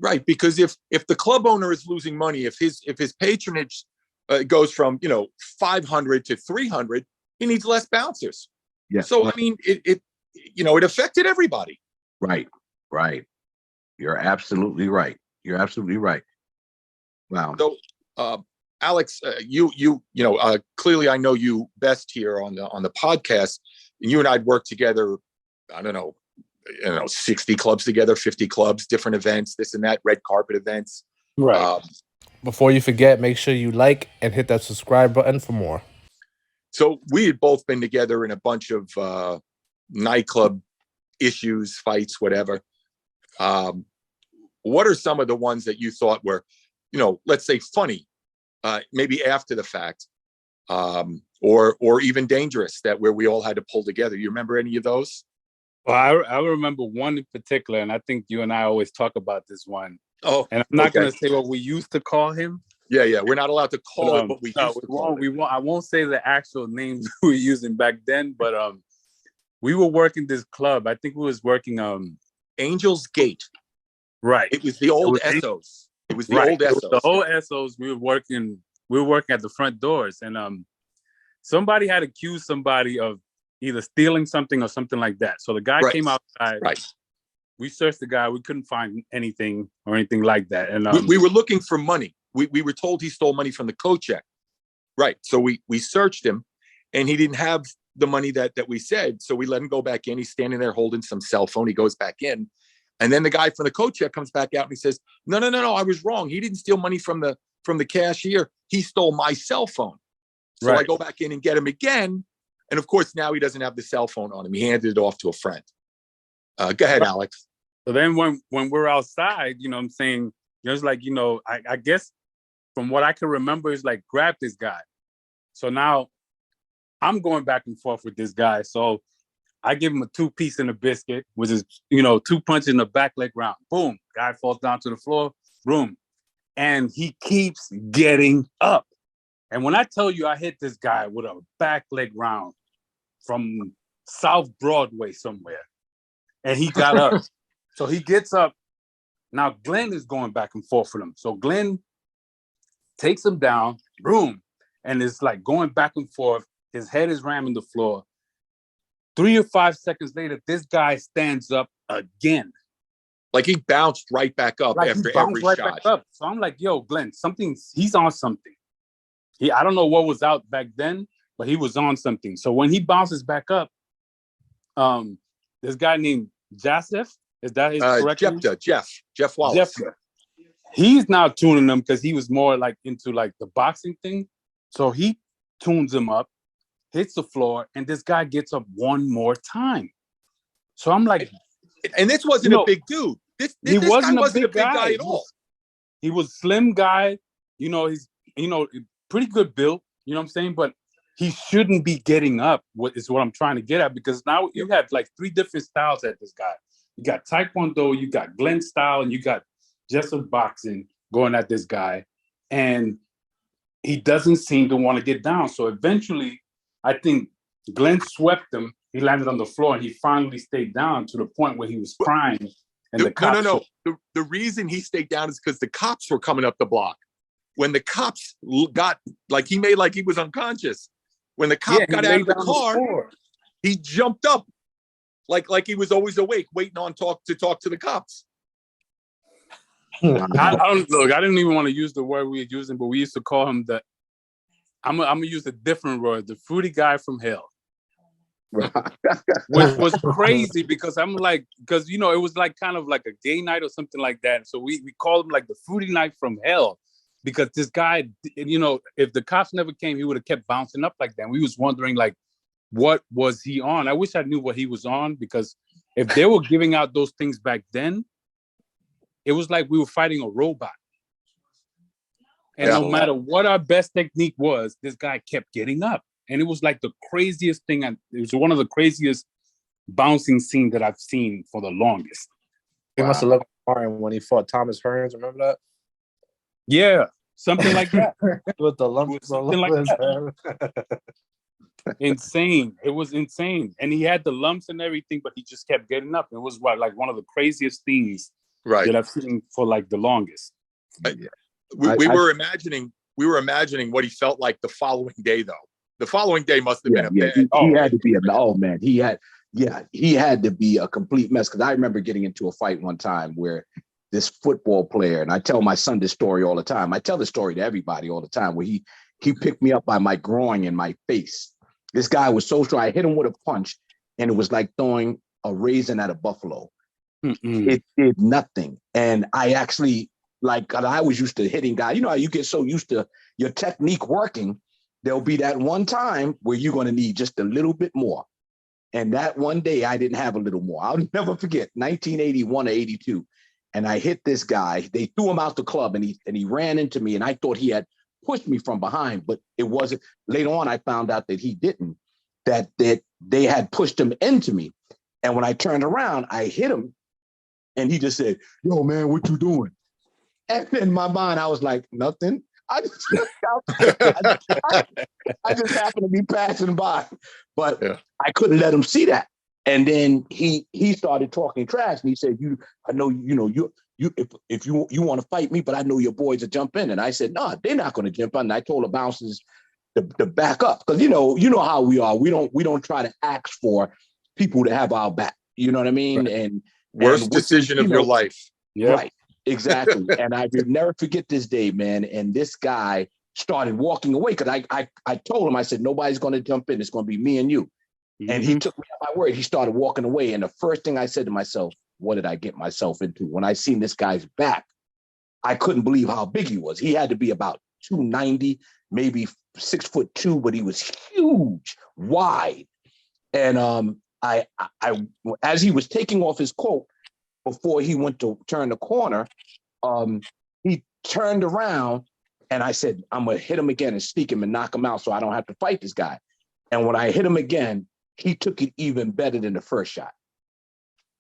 Right, because if the club owner is losing money, if his patronage goes from 500 to 300, he needs less bouncers. Yeah. So I mean, it affected everybody. Right. You're absolutely right. Wow. So, Alex, clearly I know you best here on the podcast. You and I'd worked together. I don't know, 60 clubs together, 50 clubs, different events, this and that, red carpet events. Right. Before you forget, make sure you like and hit that subscribe button for more. So we had both been together in a bunch of nightclub issues, fights, whatever. What are some of the ones that you thought were, let's say funny, maybe after the fact, or even dangerous, that where we all had to pull together? You remember any of those? Well, I remember one in particular, and I think you and I always talk about this one. Oh, and I'm not going to say what we used to call him. Yeah, we're not allowed to call it what we used to call it. I won't say the actual names we were using back then, but we were working this club. I think we was working Angel's Gate. Right. It was the old Essos. It was the old Essos. The whole Essos. We were working at the front doors, and somebody had accused somebody of either stealing something or something like that. So the guy came outside. Right. We searched the guy. We couldn't find anything or anything like that. And we were looking for money. We were told he stole money from the co-check. Right. So we searched him, and he didn't have the money that we said. So we let him go back in. He's standing there holding some cell phone. He goes back in. And then the guy from the co-check comes back out and he says, no, I was wrong. He didn't steal money from the cashier. He stole my cell phone. So I go back in and get him again. And of course, now he doesn't have the cell phone on him. He handed it off to a friend. Go ahead, Alex. So then when we're outside, what I'm saying, it's like, I guess from what I can remember is like, grab this guy. So now I'm going back and forth with this guy. So I give him a 2-piece and a biscuit, which is, 2 punches in the back leg round. Boom. Guy falls down to the floor. Boom. And he keeps getting up. And when I tell you I hit this guy with a back leg round from South Broadway somewhere, and he got up. So he gets up. Now Glen is going back and forth with him. So Glen takes him down, boom, and it's like going back and forth. His head is ramming the floor. 3 or 5 seconds later, this guy stands up again. Like he bounced right back up after every shot. Back up. So I'm like, yo, Glen, he's on something. I don't know what was out back then, but he was on something. So when he bounces back up, this guy named Joseph, is that his correct name? Jeff Wallace. He's now tuning him because he was more like into like the boxing thing. So he tunes him up, hits the floor, and this guy gets up one more time. So I'm like, and this wasn't a big dude. This wasn't a big guy at all. He was slim guy. He's pretty good build. You know what I'm saying? But he shouldn't be getting up. What I'm trying to get at, because now you have like 3 different styles at this guy. You got Taekwondo, you got Glen style, and you got Jessup boxing going at this guy, and he doesn't seem to want to get down. So eventually, I think Glen swept him. He landed on the floor, and he finally stayed down to the point where he was crying. And the cops The reason he stayed down is because the cops were coming up the block. When the cops got, like, he made like he was unconscious. When the cop got out of the car, he jumped up like he was always awake, waiting to talk to the cops. I didn't even want to use the word we were using, but we used to call him I'm gonna use a different word, the fruity guy from hell. Which was crazy because it was like kind of like a gay night or something like that. So we called him like the fruity night from hell, because this guy, if the cops never came, he would have kept bouncing up like that. And we was wondering, like, what was he on? I wish I knew what he was on, because if they were giving out those things back then, it was like we were fighting a robot. And no matter what our best technique was, this guy kept getting up. And it was like the craziest thing. It was one of the craziest bouncing scenes that I've seen for the longest. He must have looked Martin when he fought Thomas Hearns. Remember that? Yeah, something like that. With the lumps. Something like that. Insane. It was insane. And he had the lumps and everything, but he just kept getting up. It was like one of the craziest things Right. that I've seen for like the longest. We were imagining what he felt like the following day, though. The following day must have been a bad. He had to be man. He had to be a complete mess. Because I remember getting into a fight one time where this football player, and I tell my son this story all the time. I tell the story to everybody all the time, where he picked me up by my groin and my face. This guy was so strong. I hit him with a punch, and it was like throwing a raisin at a buffalo. It did nothing. And I actually, I was used to hitting guys. You know how you get so used to your technique working, there'll be that one time where you're going to need just a little bit more. And that one day I didn't have a little more. I'll never forget 1981 or 82. And I hit this guy. They threw him out the club, and he ran into me, and I thought he had pushed me from behind, but it wasn't. Later on, I found out that he didn't, that they had pushed him into me. And when I turned around, I hit him, and he just said, "Yo, man, what you doing?" And in my mind, I was like, nothing. I just happened to be passing by, but I couldn't let him see that. And then he started talking trash, and he said, I know, if you want to fight me, but I know your boys will jump in. And I said, no, they're not going to jump in. And I told the bouncers to back up, because you know how we are. We don't try to ask for people to have our back. You know what I mean? Right. And worst decision of your life. Yeah. Right. Exactly. And I will never forget this day, man. And this guy started walking away, because I told him, I said, nobody's going to jump in. It's going to be me and you. And he took me at my word. He started walking away. And the first thing I said to myself, what did I get myself into? When I seen this guy's back, I couldn't believe how big he was. He had to be about 290, maybe 6'2", but he was huge, wide. And I as he was taking off his coat, before he went to turn the corner, he turned around, and I said, I'm going to hit him again and sneak him and knock him out so I don't have to fight this guy. And when I hit him again, he took it even better than the first shot.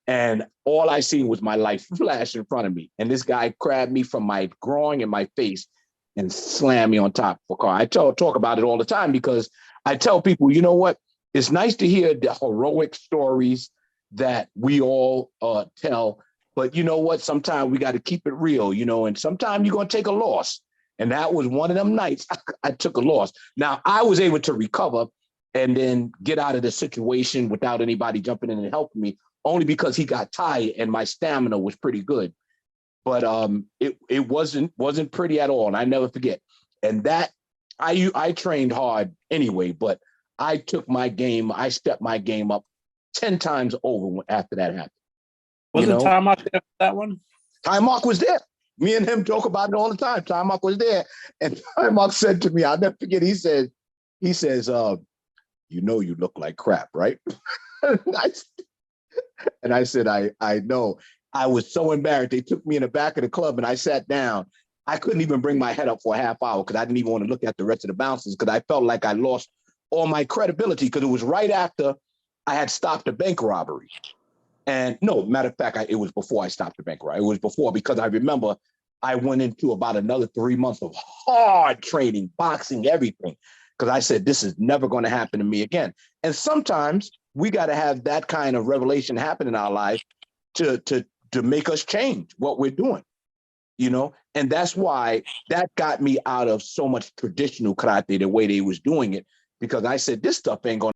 And all I seen was my life flash in front of me. And this guy grabbed me from my groin and my face and slammed me on top of a car. I talk about it all the time, because I tell people, you know what? It's nice to hear the heroic stories that we all tell, but you know what? Sometimes we got to keep it real, and sometimes you're going to take a loss. And that was one of them nights I took a loss. Now, I was able to recover and then get out of the situation without anybody jumping in and helping me, only because he got tired and my stamina was pretty good. But it wasn't pretty at all. And I never forget. And that I trained hard anyway, but I stepped my game up 10 times over after that happened. Wasn't Time Mark there for that one? Time Mark was there. Me and him talk about it all the time. Time Mark was there. And Time Mark said to me, I'll never forget, he says, you look like crap, right? And I said, I know. I was so embarrassed. They took me in the back of the club, and I sat down. I couldn't even bring my head up for a half hour, because I didn't even want to look at the rest of the bouncers, because I felt like I lost all my credibility, because it was right after I had stopped a bank robbery. And no, matter of fact, it was before I stopped the bank robbery. It was before, because I remember I went into about another 3 months of hard training, boxing, everything, because I said, this is never going to happen to me again. And sometimes we got to have that kind of revelation happen in our life to make us change what we're doing, and that's why that got me out of so much traditional karate, the way they was doing it, because I said, this stuff ain't going